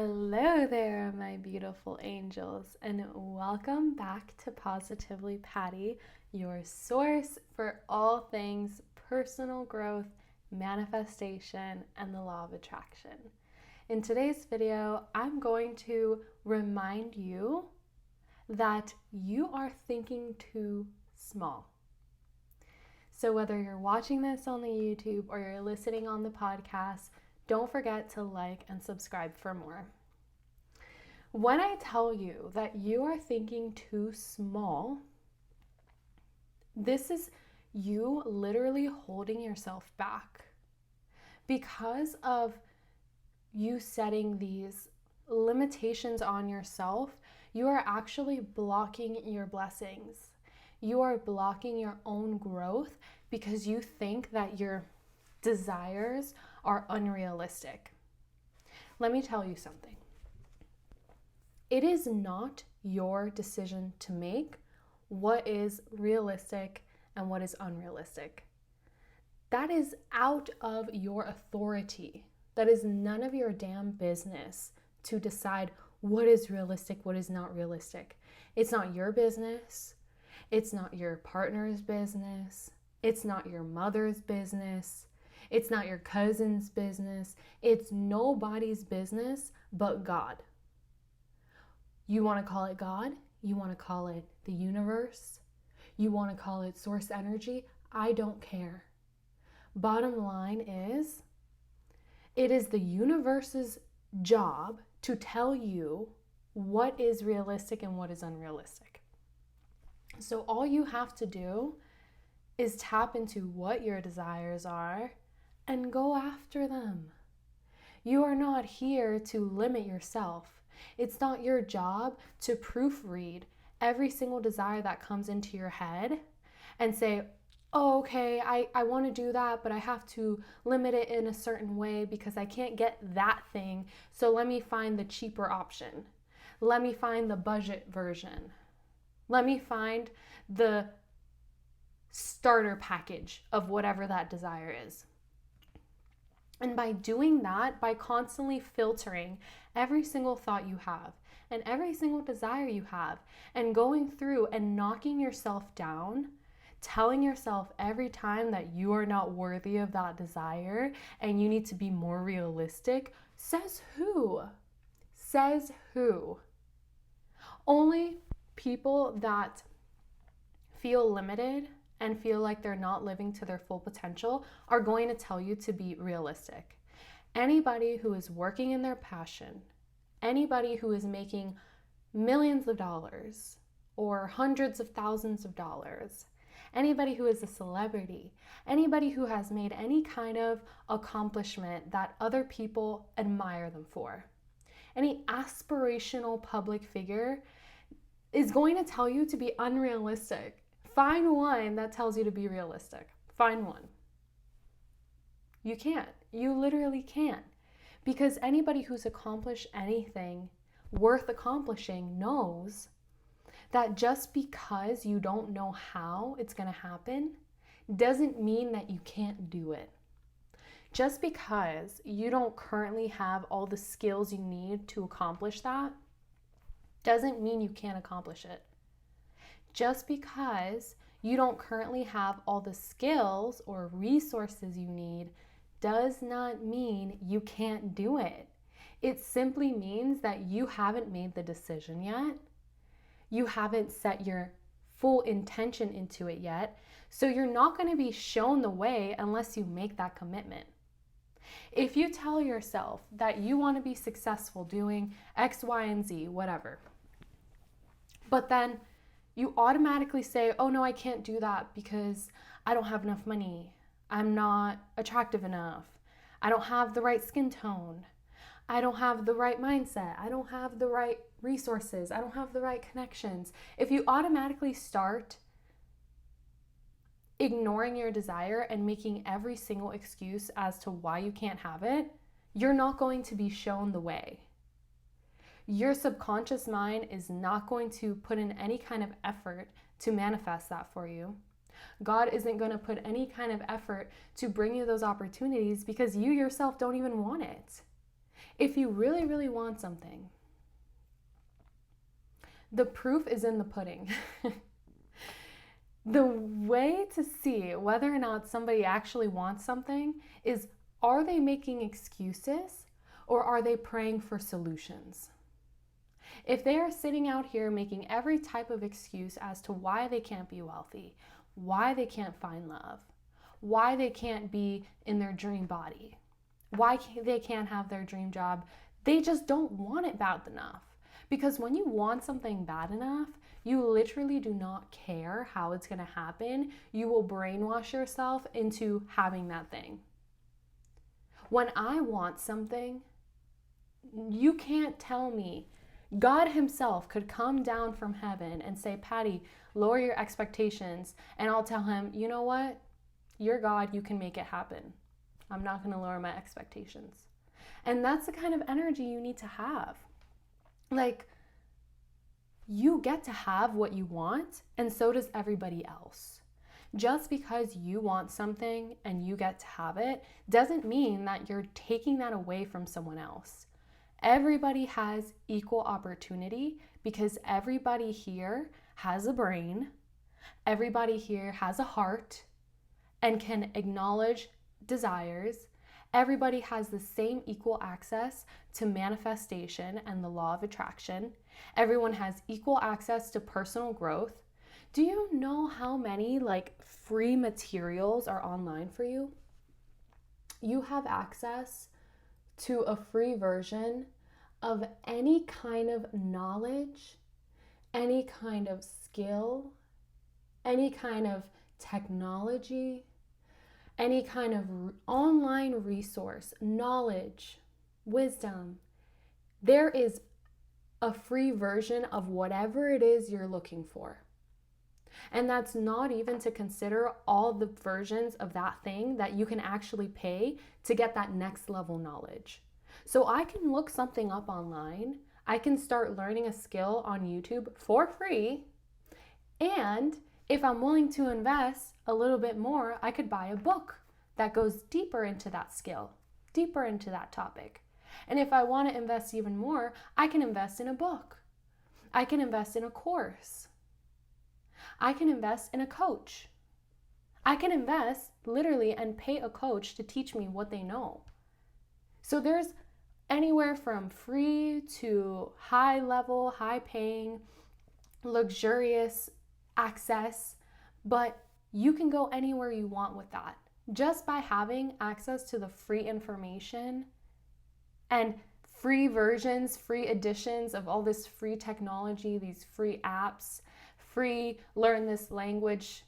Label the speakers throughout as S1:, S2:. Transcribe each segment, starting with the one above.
S1: Hello there, my beautiful angels, and welcome back to Positively Patty, your source for all things personal growth, manifestation, and the law of attraction. In today's video, I'm going to remind you that you are thinking too small. So whether you're watching this on the YouTube or you're listening on the podcast, don't forget to like and subscribe for more. When I tell you that you are thinking too small, this is you literally holding yourself back because of you setting these limitations on yourself. You are actually blocking your blessings. You are blocking your own growth because you think that your desires are unrealistic. Let me tell you something. It is not your decision to make what is realistic and what is unrealistic. That is out of your authority. That is none of your damn business to decide what is realistic, what is not realistic. It's not your business. It's not your partner's business. It's not your mother's business. It's not your cousin's business. It's nobody's business but God. You want to call it God? You want to call it the universe? You want to call it source energy? I don't care. Bottom line is, it is the universe's job to tell you what is realistic and what is unrealistic. So all you have to do is tap into what your desires are and go after them. You are not here to limit yourself. It's not your job to proofread every single desire that comes into your head and say, oh, okay, I want to do that, but I have to limit it in a certain way because I can't get that thing. So let me find the cheaper option. Let me find the budget version. Let me find the starter package of whatever that desire is. And by doing that, by constantly filtering every single thought you have and every single desire you have and going through and knocking yourself down, telling yourself every time that you are not worthy of that desire and you need to be more realistic, says who? Says who? Only people that feel limited and feel like they're not living to their full potential are going to tell you to be realistic. Anybody who is working in their passion, anybody who is making millions of dollars or hundreds of thousands of dollars, anybody who is a celebrity, anybody who has made any kind of accomplishment that other people admire them for, any aspirational public figure is going to tell you to be unrealistic. Find one that tells you to be realistic. Find one. You can't. You literally can't. Because anybody who's accomplished anything worth accomplishing knows that just because you don't know how it's going to happen doesn't mean that you can't do it. Just because you don't currently have all the skills you need to accomplish that doesn't mean you can't accomplish it. Just because you don't currently have all the skills or resources you need does not mean you can't do it. It simply means that you haven't made the decision yet. You haven't set your full intention into it yet. So you're not going to be shown the way unless you make that commitment. If you tell yourself that you want to be successful doing X, Y, and Z, whatever, but then you automatically say, oh no, I can't do that because I don't have enough money. I'm not attractive enough. I don't have the right skin tone. I don't have the right mindset. I don't have the right resources. I don't have the right connections. If you automatically start ignoring your desire and making every single excuse as to why you can't have it, you're not going to be shown the way. Your subconscious mind is not going to put in any kind of effort to manifest that for you. God isn't going to put any kind of effort to bring you those opportunities because you yourself don't even want it. If you really, really want something, the proof is in the pudding. The way to see whether or not somebody actually wants something is, are they making excuses or are they praying for solutions? If they are sitting out here making every type of excuse as to why they can't be wealthy, why they can't find love, why they can't be in their dream body, why they can't have their dream job, they just don't want it bad enough. Because when you want something bad enough, you literally do not care how it's going to happen. You will brainwash yourself into having that thing. When I want something, you can't tell me. God himself could come down from heaven and say, Patty, lower your expectations. And I'll tell him, you know what? You're God, you can make it happen. I'm not going to lower my expectations. And that's the kind of energy you need to have. Like, you get to have what you want, and so does everybody else. Just because you want something and you get to have it doesn't mean that you're taking that away from someone else. Everybody has equal opportunity because everybody here has a brain, everybody here has a heart and can acknowledge desires. Everybody has the same equal access to manifestation and the law of attraction. Everyone has equal access to personal growth. Do you know how many free materials are online for you? You have access to a free version of any kind of knowledge, any kind of skill, any kind of technology, any kind of online resource, knowledge, wisdom. There is a free version of whatever it is you're looking for. And that's not even to consider all the versions of that thing that you can actually pay to get that next level knowledge. So I can look something up online. I can start learning a skill on YouTube for free. And if I'm willing to invest a little bit more, I could buy a book that goes deeper into that skill, deeper into that topic. And if I want to invest even more, I can invest in a book. I can invest in a course. I can invest in a coach. I can invest literally and pay a coach to teach me what they know. So there's anywhere from free to high level, high paying, luxurious access, but you can go anywhere you want with that. Just by having access to the free information and free versions, free editions of all this free technology, these free apps, free learn this language,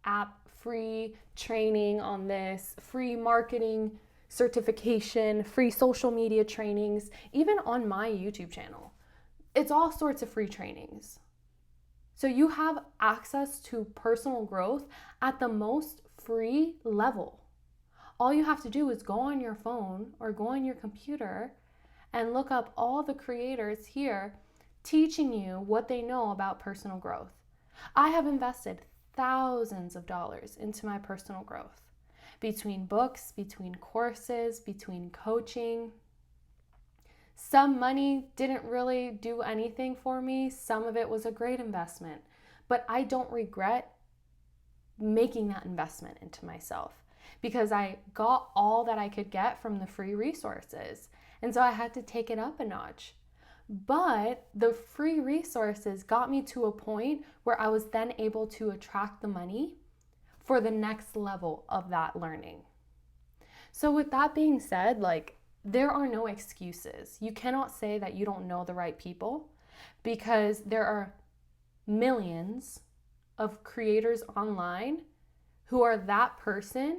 S1: app, free training on this, free marketing certification, free social media trainings, even on my YouTube channel. It's all sorts of free trainings. So you have access to personal growth at the most free level. All you have to do is go on your phone or go on your computer and look up all the creators here teaching you what they know about personal growth. I have invested thousands of dollars into my personal growth, between books, between courses, between coaching. Some money didn't really do anything for me. Some of it was a great investment, but I don't regret making that investment into myself because I got all that I could get from the free resources. And so I had to take it up a notch. But the free resources got me to a point where I was then able to attract the money for the next level of that learning. So with that being said, there are no excuses. You cannot say that you don't know the right people because there are millions of creators online who are that person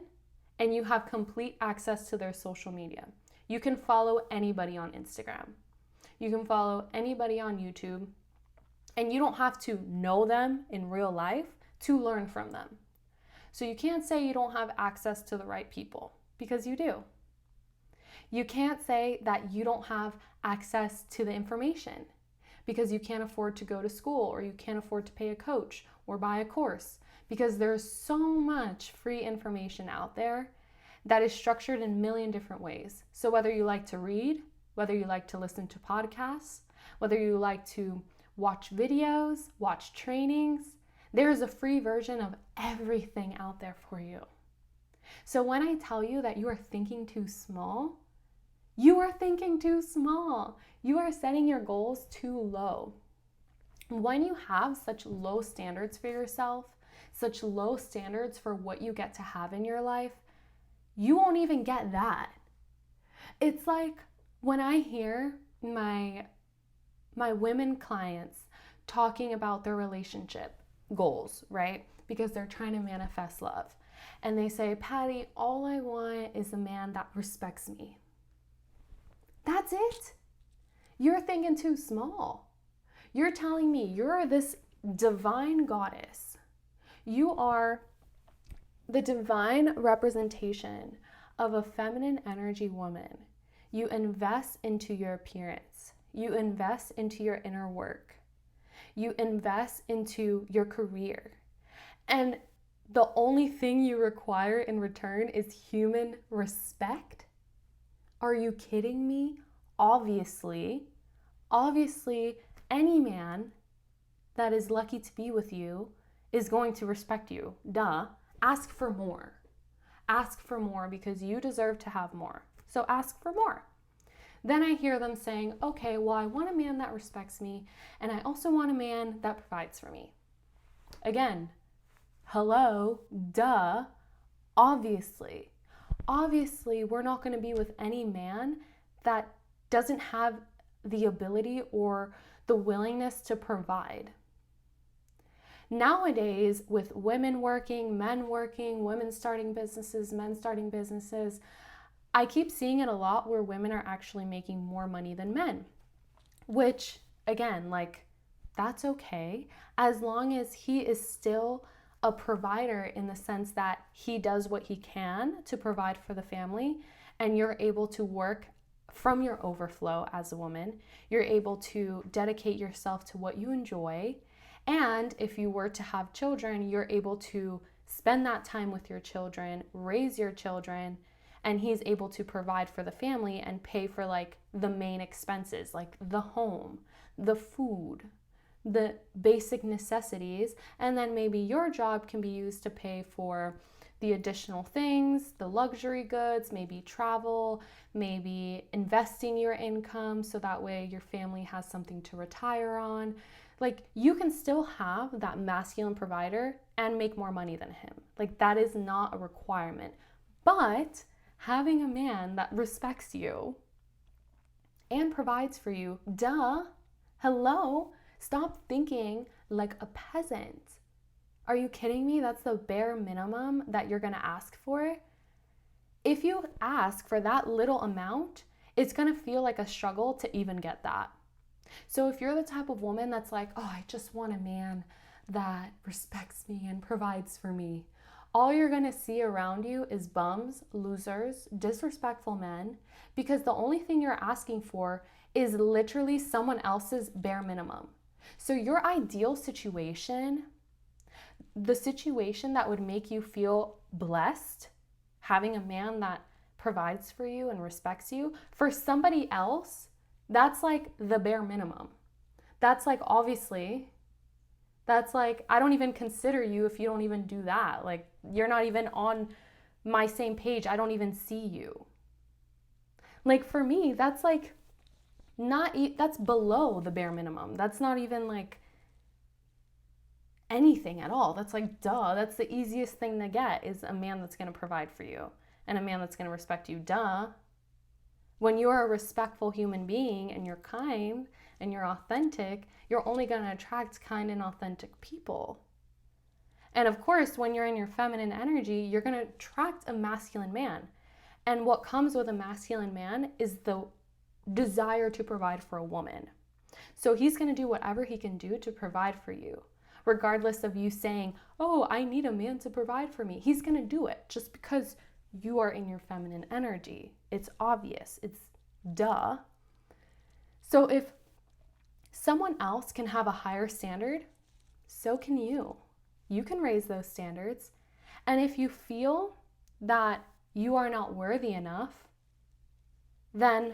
S1: and you have complete access to their social media. You can follow anybody on Instagram. You can follow anybody on YouTube, and you don't have to know them in real life to learn from them. So you can't say you don't have access to the right people because you do. You can't say that you don't have access to the information because you can't afford to go to school or you can't afford to pay a coach or buy a course because there's so much free information out there that is structured in a million different ways. So whether you like to read, whether you like to listen to podcasts, whether you like to watch videos, watch trainings. There is a free version of everything out there for you. So when I tell you that you are thinking too small, you are thinking too small. You are setting your goals too low. When you have such low standards for yourself, such low standards for what you get to have in your life, you won't even get that. It's like when I hear my women clients talking about their relationship goals, right? Because they're trying to manifest love. And they say, Patty, all I want is a man that respects me. That's it. You're thinking too small. You're telling me you're this divine goddess. You are the divine representation of a feminine energy woman. You invest into your appearance. You invest into your inner work. You invest into your career. And the only thing you require in return is human respect? Are you kidding me? Obviously, any man that is lucky to be with you is going to respect you. Duh. Ask for more. Ask for more because you deserve to have more. So ask for more. Then I hear them saying, okay, well, I want a man that respects me, and I also want a man that provides for me. Again, hello, duh, obviously. Obviously, we're not going to be with any man that doesn't have the ability or the willingness to provide. Nowadays, with women working, women starting businesses, men starting businesses, I keep seeing it a lot where women are actually making more money than men, which again, like, that's okay as long as he is still a provider in the sense that he does what he can to provide for the family, and you're able to work from your overflow as a woman. You're able to dedicate yourself to what you enjoy, and if you were to have children, you're able to spend that time with your children, raise your children, and he's able to provide for the family and pay for like the main expenses, like the home, the food, the basic necessities, and then maybe your job can be used to pay for the additional things, the luxury goods, maybe travel, maybe investing your income so that way your family has something to retire on. Like, you can still have that masculine provider and make more money than him. Like, that is not a requirement. But having a man that respects you and provides for you, duh, hello, stop thinking like a peasant. Are you kidding me? That's the bare minimum that you're gonna ask for. If you ask for that little amount, it's gonna feel like a struggle to even get that. So if you're the type of woman that's like, oh, I just want a man that respects me and provides for me, all you're gonna see around you is bums, losers, disrespectful men, because the only thing you're asking for is literally someone else's bare minimum. So your ideal situation, the situation that would make you feel blessed, having a man that provides for you and respects you, for somebody else, that's like the bare minimum. That's like, obviously, that's like, I don't even consider you if you don't even do that. Like, you're not even on my same page. I don't even see you. Like, for me, that's like that's below the bare minimum. That's not even like anything at all. That's like, duh, that's the easiest thing to get, is a man that's going to provide for you and a man that's going to respect you. Duh. When you're a respectful human being and you're kind and you're authentic, you're only going to attract kind and authentic people. And of course, when you're in your feminine energy, you're going to attract a masculine man. And what comes with a masculine man is the desire to provide for a woman. So he's going to do whatever he can do to provide for you, regardless of you saying, oh, I need a man to provide for me. He's going to do it just because you are in your feminine energy. It's obvious. It's duh. So if someone else can have a higher standard, so can you. You can raise those standards. And if you feel that you are not worthy enough, then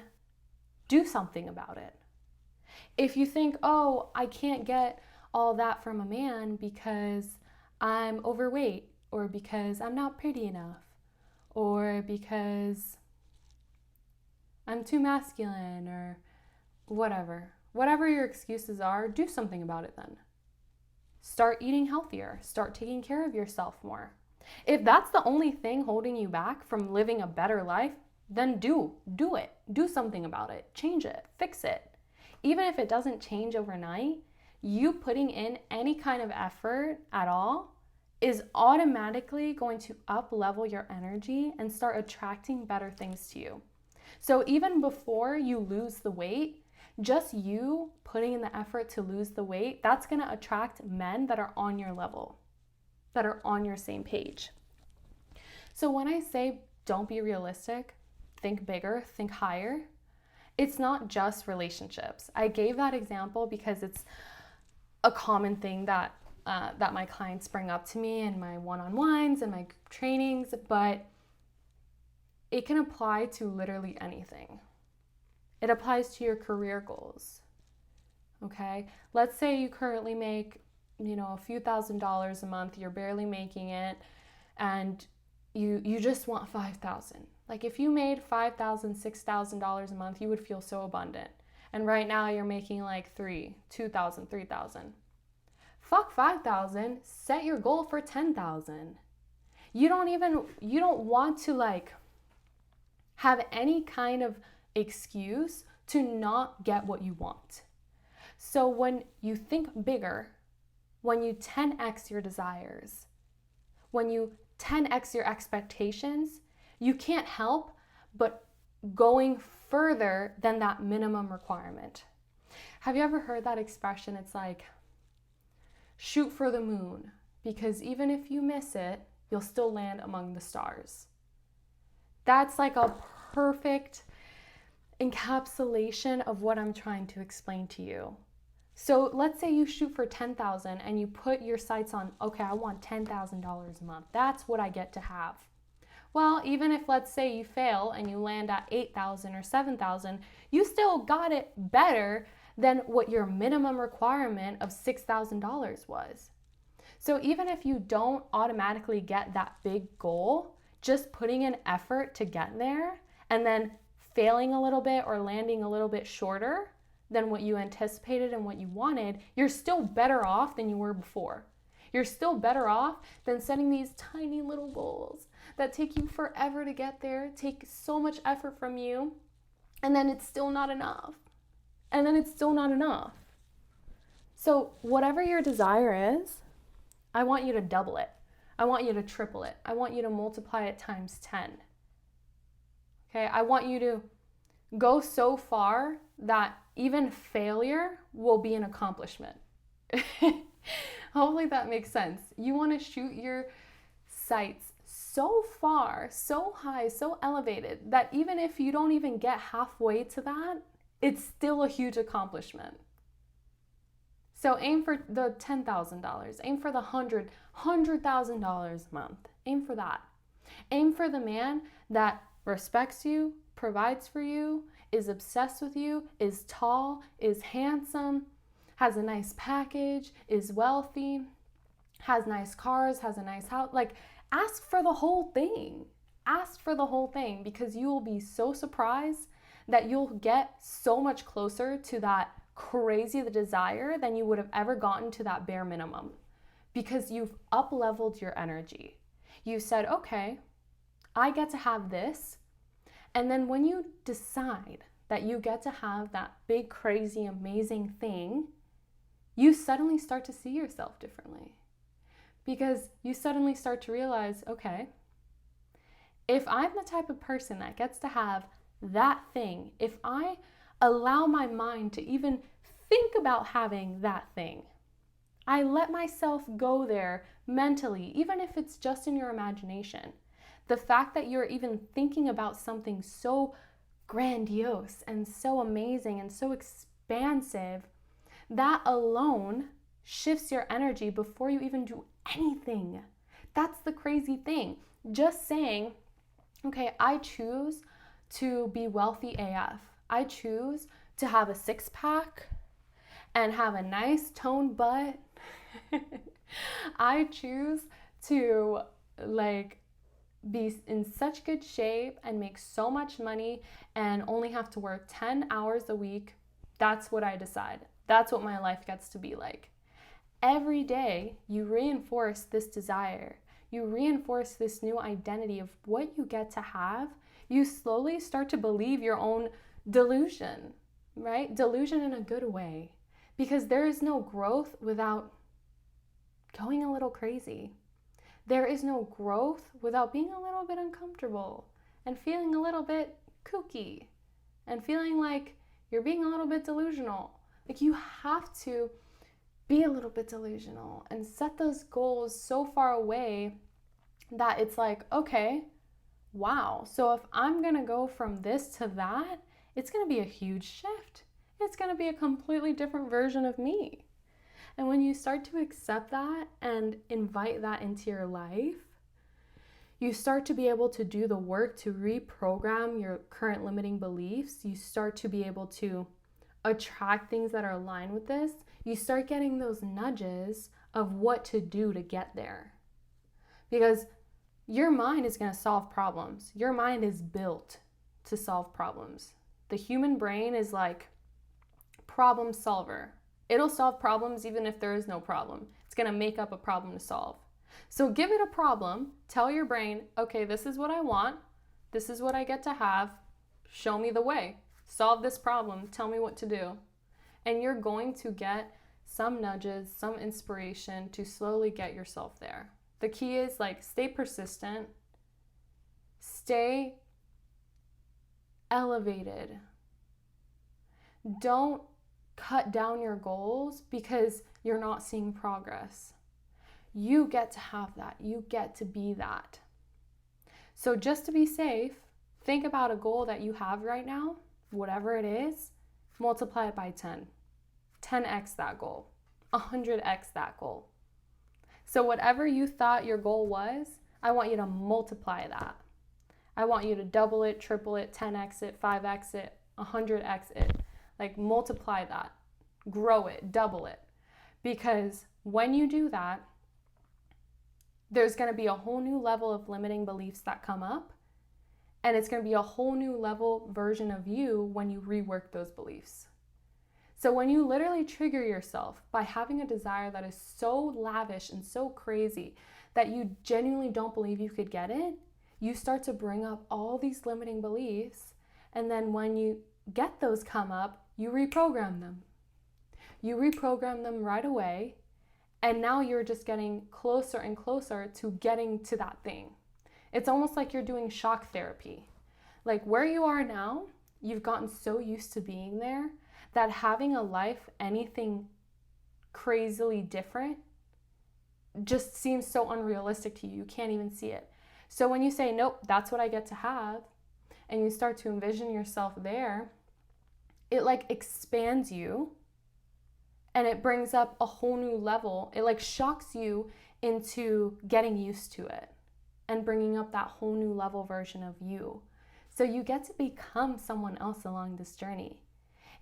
S1: do something about it. If you think, oh, I can't get all that from a man because I'm overweight, or because I'm not pretty enough, or because I'm too masculine, or whatever your excuses are, do something about it then. Start eating healthier. Start taking care of yourself more. If that's the only thing holding you back from living a better life, then do it. Do something about it. Change it. Fix it. Even if it doesn't change overnight, you putting in any kind of effort at all is automatically going to up level your energy and start attracting better things to you. So even before you lose the weight, just you putting in the effort to lose the weight, that's going to attract men that are on your level, that are on your same page. So when I say don't be realistic, think bigger, think higher, it's not just relationships. I gave that example because it's a common thing that my clients bring up to me in my one-on-ones and my trainings, but it can apply to literally anything. It applies to your career goals, okay? Let's say you currently make, a few $1,000s a month, you're barely making it, and you just want $5,000. Like if you made $5,000, $6,000 a month, you would feel so abundant. And right now you're making like $2,000, $3,000. Fuck 5,000, set your goal for 10,000. You don't want to have any kind of excuse to not get what you want. So when you think bigger, when you 10x your desires, when you 10x your expectations, you can't help but going further than that minimum requirement. Have you ever heard that expression? It's like, shoot for the moon, because even if you miss it, you'll still land among the stars. That's like a perfect encapsulation of what I'm trying to explain to you. So let's say you shoot for 10,000 and you put your sights on, okay, I want $10,000 a month. That's what I get to have. Well, even if let's say you fail and you land at 8,000 or 7,000, you still got it better than what your minimum requirement of $6,000 was. So even if you don't automatically get that big goal, just putting in effort to get there and then failing a little bit or landing a little bit shorter than what you anticipated and what you wanted, you're still better off than you were before. You're still better off than setting these tiny little goals that take you forever to get there, take so much effort from you, and then it's still not enough. And then it's still not enough. So whatever your desire is, I want you to double it. I want you to triple it. I want you to multiply it times 10. Okay, I want you to go so far that even failure will be an accomplishment. Hopefully that makes sense. You want to shoot your sights so far, so high, so elevated that even if you don't even get halfway to that, it's still a huge accomplishment. So aim for the $10,000, aim for the $100,000 a month. Aim for that. Aim for the man that respects you, provides for you, is obsessed with you, is tall, is handsome, has a nice package, is wealthy, has nice cars, has a nice house. Ask for the whole thing. Ask for the whole thing, because you will be so surprised that you'll get so much closer to that crazy desire than you would have ever gotten to that bare minimum, because you've up-leveled your energy. You said, okay, I get to have this. And then when you decide that you get to have that big, crazy, amazing thing, you suddenly start to see yourself differently, because you suddenly start to realize, okay, if I'm the type of person that gets to have that thing, if I allow my mind to even think about having that thing, I let myself go there mentally, even if it's just in your imagination. The fact that you're even thinking about something so grandiose and so amazing and so expansive, that alone shifts your energy before you even do anything. That's the crazy thing. Just saying, okay, I choose to be wealthy AF. I choose to have a six pack and have a nice toned butt. I choose to like be in such good shape and make so much money and only have to work 10 hours a week. That's what I decide. That's what my life gets to be like. Every day, you reinforce this desire. You reinforce this new identity of what you get to have. You slowly start to believe your own delusion, right? Delusion in a good way. Because there is no growth without going a little crazy. There is no growth without being a little bit uncomfortable and feeling a little bit kooky and feeling like you're being a little bit delusional. Like you have to be a little bit delusional and set those goals so far away that it's like, okay, wow. So if I'm going to go from this to that, it's going to be a huge shift. It's going to be a completely different version of me. And when you start to accept that and invite that into your life, you start to be able to do the work to reprogram your current limiting beliefs. You start to be able to attract things that are aligned with this. You start getting those nudges of what to do to get there. Because your mind is going to solve problems. Your mind is built to solve problems. The human brain is like problem solver. It'll solve problems even if there is no problem. It's going to make up a problem to solve. So give it a problem. Tell your brain, okay, this is what I want. This is what I get to have. Show me the way. Solve this problem. Tell me what to do. And you're going to get some nudges, some inspiration to slowly get yourself there. The key is like stay persistent, stay elevated. Don't cut down your goals because you're not seeing progress. You get to have that. You get to be that. So just to be safe, think about a goal that you have right now, whatever it is, multiply it by 10. 10x that goal, 100x that goal. So whatever you thought your goal was, I want you to multiply that. I want you to double it, triple it, 10x it, 5x it, 100x it. Like multiply that, grow it, double it. Because when you do that, there's going to be a whole new level of limiting beliefs that come up. And it's going to be a whole new level version of you when you rework those beliefs. So when you literally trigger yourself by having a desire that is so lavish and so crazy that you genuinely don't believe you could get it, you start to bring up all these limiting beliefs. And then when you get those come up, you reprogram them. You reprogram them right away. And now you're just getting closer and closer to getting to that thing. It's almost like you're doing shock therapy. Like where you are now, you've gotten so used to being there that having a life anything crazily different just seems so unrealistic to you. You can't even see it. So when you say, nope, that's what I get to have, and you start to envision yourself there, it like expands you and it brings up a whole new level. It like shocks you into getting used to it and bringing up that whole new level version of you. So you get to become someone else along this journey.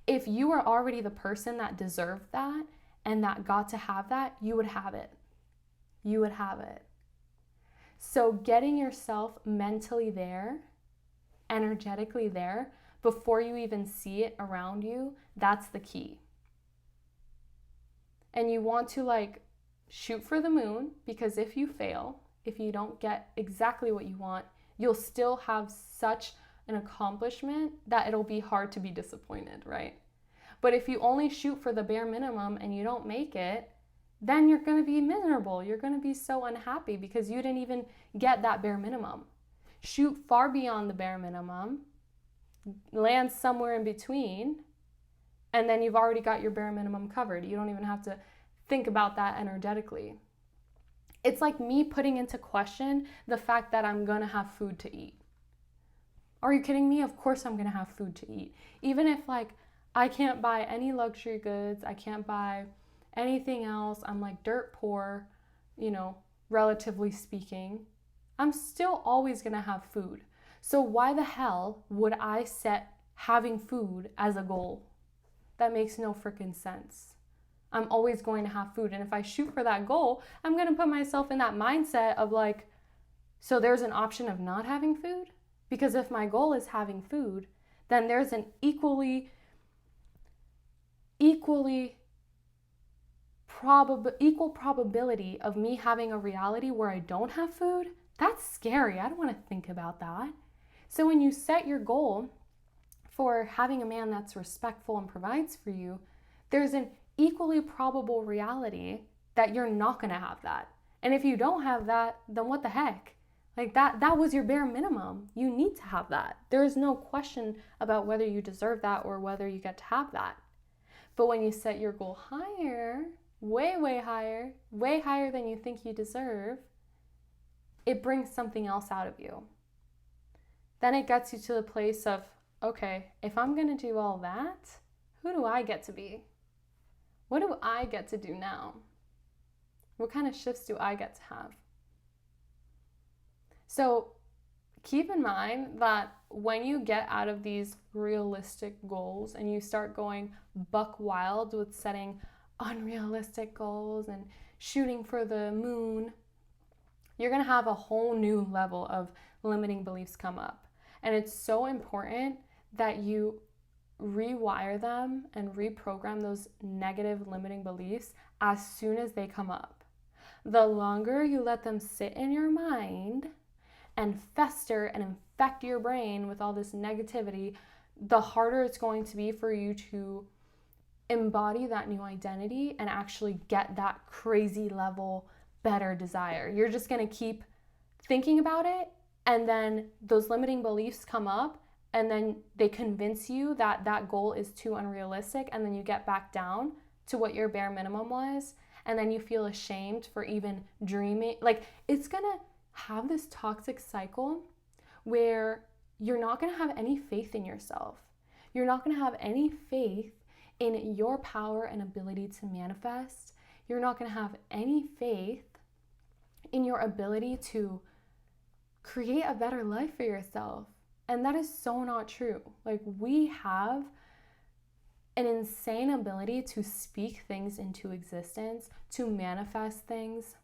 S1: If you were already the person that deserved that and that got to have that, you would have it. You would have it. So getting yourself mentally there, energetically there, before you even see it around you, that's the key. And you want to like shoot for the moon, because if you fail, if you don't get exactly what you want, you'll still have such an accomplishment that it'll be hard to be disappointed, right? But if you only shoot for the bare minimum and you don't make it, then you're going to be miserable. You're going to be so unhappy because you didn't even get that bare minimum. Shoot far beyond the bare minimum, land somewhere in between, and then you've already got your bare minimum covered. You don't even have to think about that energetically. It's like me putting into question the fact that I'm going to have food to eat. Are you kidding me? Of course I'm going to have food to eat. Even if like I can't buy any luxury goods, I can't buy anything else, I'm like dirt poor, relatively speaking, I'm still always going to have food. So why the hell would I set having food as a goal. That makes no freaking sense. I'm always going to have food. And if I shoot for that goal, I'm going to put myself in that mindset of like, so there's an option of not having food? Because if my goal is having food, then there's an equal probability of me having a reality where I don't have food. That's scary. I don't want to think about that. So when you set your goal for having a man that's respectful and provides for you, there's an equally probable reality that you're not going to have that. And if you don't have that, then what the heck? Like that was your bare minimum. You need to have that. There is no question about whether you deserve that or whether you get to have that. But when you set your goal higher, way higher than you think you deserve, it brings something else out of you. Then it gets you to the place of, okay, if I'm going to do all that, who do I get to be? What do I get to do now? What kind of shifts do I get to have? So keep in mind that when you get out of these realistic goals and you start going buck wild with setting unrealistic goals and shooting for the moon, you're going to have a whole new level of limiting beliefs come up. And it's so important that you rewire them and reprogram those negative limiting beliefs as soon as they come up. The longer you let them sit in your mind and fester and infect your brain with all this negativity, the harder it's going to be for you to embody that new identity and actually get that crazy level better desire. You're just going to keep thinking about it, and then those limiting beliefs come up, and then they convince you that that goal is too unrealistic, and then you get back down to what your bare minimum was, and then you feel ashamed for even dreaming. Like, it's going to have this toxic cycle where you're not going to have any faith in yourself. You're not going to have any faith in your power and ability to manifest. You're not going to have any faith in your ability to create a better life for yourself. And that is so not true. Like, we have an insane ability to speak things into existence, to manifest things.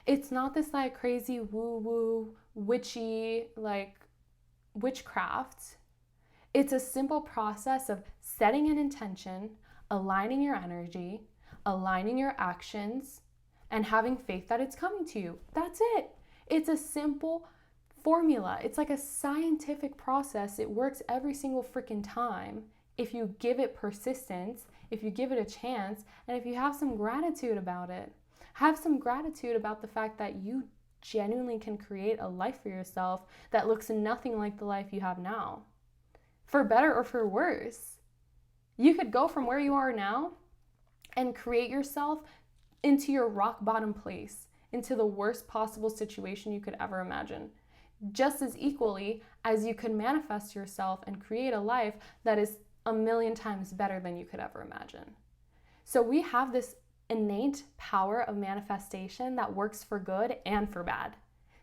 S1: It's not this like crazy woo-woo, witchy, like witchcraft. It's a simple process of setting an intention, aligning your energy, aligning your actions, and having faith that it's coming to you. That's it. It's a simple formula. It's like a scientific process. It works every single freaking time if you give it persistence, if you give it a chance, and if you have some gratitude about it. Have some gratitude about the fact that you genuinely can create a life for yourself that looks nothing like the life you have now. For better or for worse. You could go from where you are now and create yourself into your rock bottom place, into the worst possible situation you could ever imagine. Just as equally as you could manifest yourself and create a life that is 1,000,000 times better than you could ever imagine. So we have this innate power of manifestation that works for good and for bad.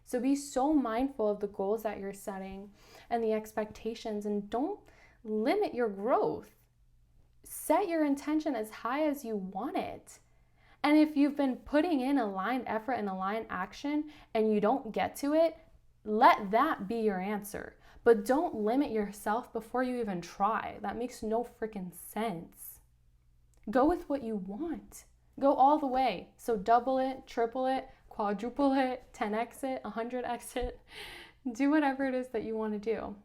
S1: So be so mindful of the goals that you're setting and the expectations, and don't limit your growth. Set your intention as high as you want it. And if you've been putting in aligned effort and aligned action and you don't get to it, let that be your answer. But don't limit yourself before you even try. That makes no freaking sense. Go with what you want. Go all the way. So double it, triple it, quadruple it, 10x it, 100x it. Do whatever it is that you want to do.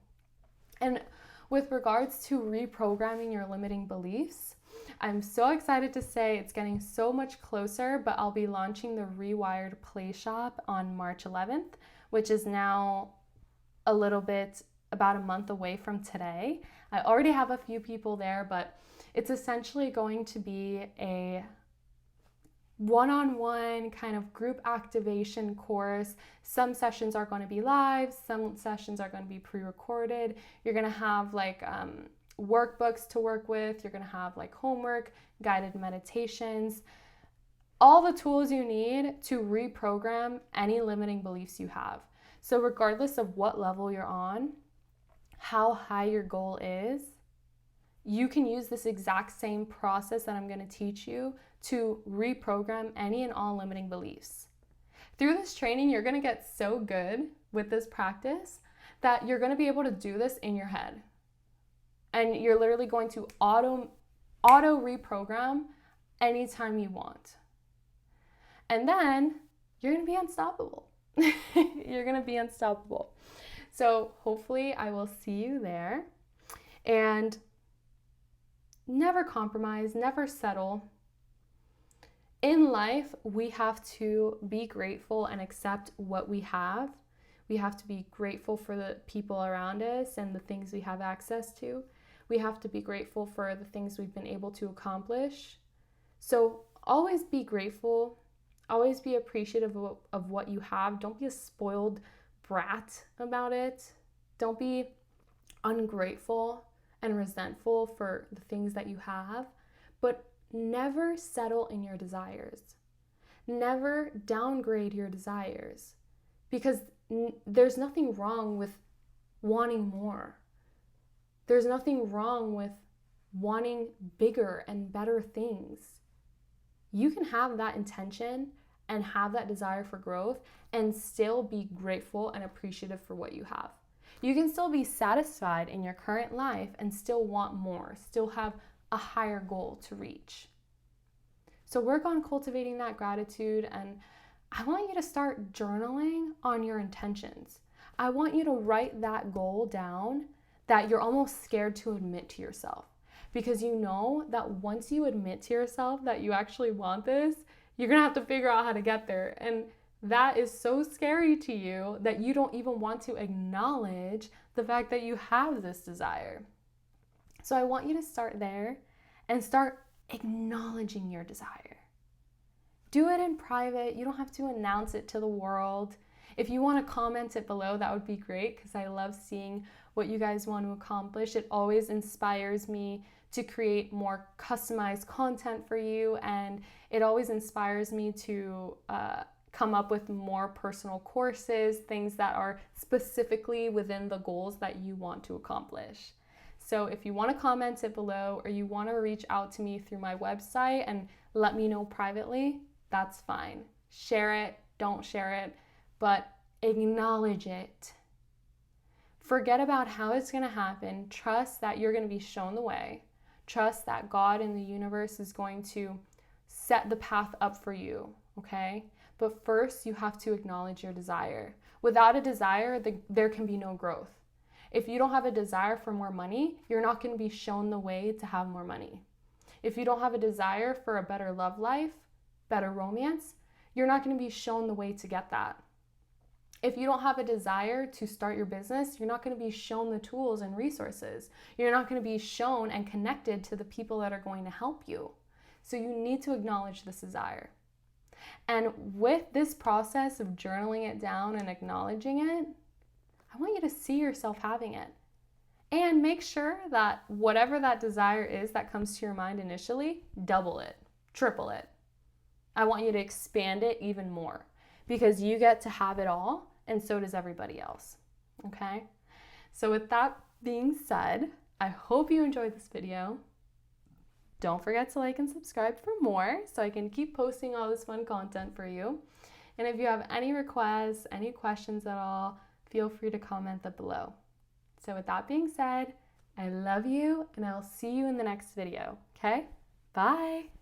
S1: And with regards to reprogramming your limiting beliefs, I'm so excited to say it's getting so much closer, but I'll be launching the Rewired Play Shop on March 11th, which is now a little bit about a month away from today. I already have a few people there, but it's essentially going to be a one-on-one kind of group activation course. Some sessions are going to be live, some sessions are going to be pre-recorded. You're going to have like workbooks to work with, you're going to have like homework, guided meditations, all the tools you need to reprogram any limiting beliefs you have. So regardless of what level you're on, how high your goal is, you can use this exact same process that I'm going to teach you to reprogram any and all limiting beliefs. Through this training, you're going to get so good with this practice that you're going to be able to do this in your head. And you're literally going to auto reprogram anytime you want. And then you're going to be unstoppable. You're going to be unstoppable. So hopefully I will see you there. And never compromise, never settle. In life, we have to be grateful and accept what we have. We have to be grateful for the people around us and the things we have access to. We have to be grateful for the things we've been able to accomplish. So always be grateful. Always be appreciative of what you have. Don't be a spoiled brat about it. Don't be ungrateful and resentful for the things that you have. But never settle in your desires. Never downgrade your desires. Because there's nothing wrong with wanting more. There's nothing wrong with wanting bigger and better things. You can have that intention and have that desire for growth and still be grateful and appreciative for what you have. You can still be satisfied in your current life and still want more, still have a higher goal to reach. So work on cultivating that gratitude, and I want you to start journaling on your intentions. I want you to write that goal down that you're almost scared to admit to yourself, because you know that once you admit to yourself that you actually want this, you're gonna have to figure out how to get there. And that is so scary to you that you don't even want to acknowledge the fact that you have this desire. So I want you to start there and start acknowledging your desire. Do it in private. You don't have to announce it to the world. If you want to comment it below, that would be great, because I love seeing what you guys want to accomplish. It always inspires me to create more customized content for you, and it always inspires me to come up with more personal courses, things that are specifically within the goals that you want to accomplish. So if you want to comment it below, or you want to reach out to me through my website and let me know privately, that's fine. Share it, don't share it, but acknowledge it. Forget about how it's going to happen. Trust that you're going to be shown the way. Trust that God and the universe is going to set the path up for you, okay? But first, you have to acknowledge your desire. Without a desire, there can be no growth. If you don't have a desire for more money, you're not going to be shown the way to have more money. If you don't have a desire for a better love life, better romance, you're not going to be shown the way to get that. If you don't have a desire to start your business, you're not going to be shown the tools and resources. You're not going to be shown and connected to the people that are going to help you. So you need to acknowledge this desire. And with this process of journaling it down and acknowledging it, I want you to see yourself having it. And make sure that whatever that desire is that comes to your mind initially, double it, triple it. I want you to expand it even more, because you get to have it all, and so does everybody else, okay? So with that being said, I hope you enjoyed this video. Don't forget to like and subscribe for more so I can keep posting all this fun content for you. And if you have any requests, any questions at all, feel free to comment that below. So with that being said, I love you, and I'll see you in the next video, okay? Bye!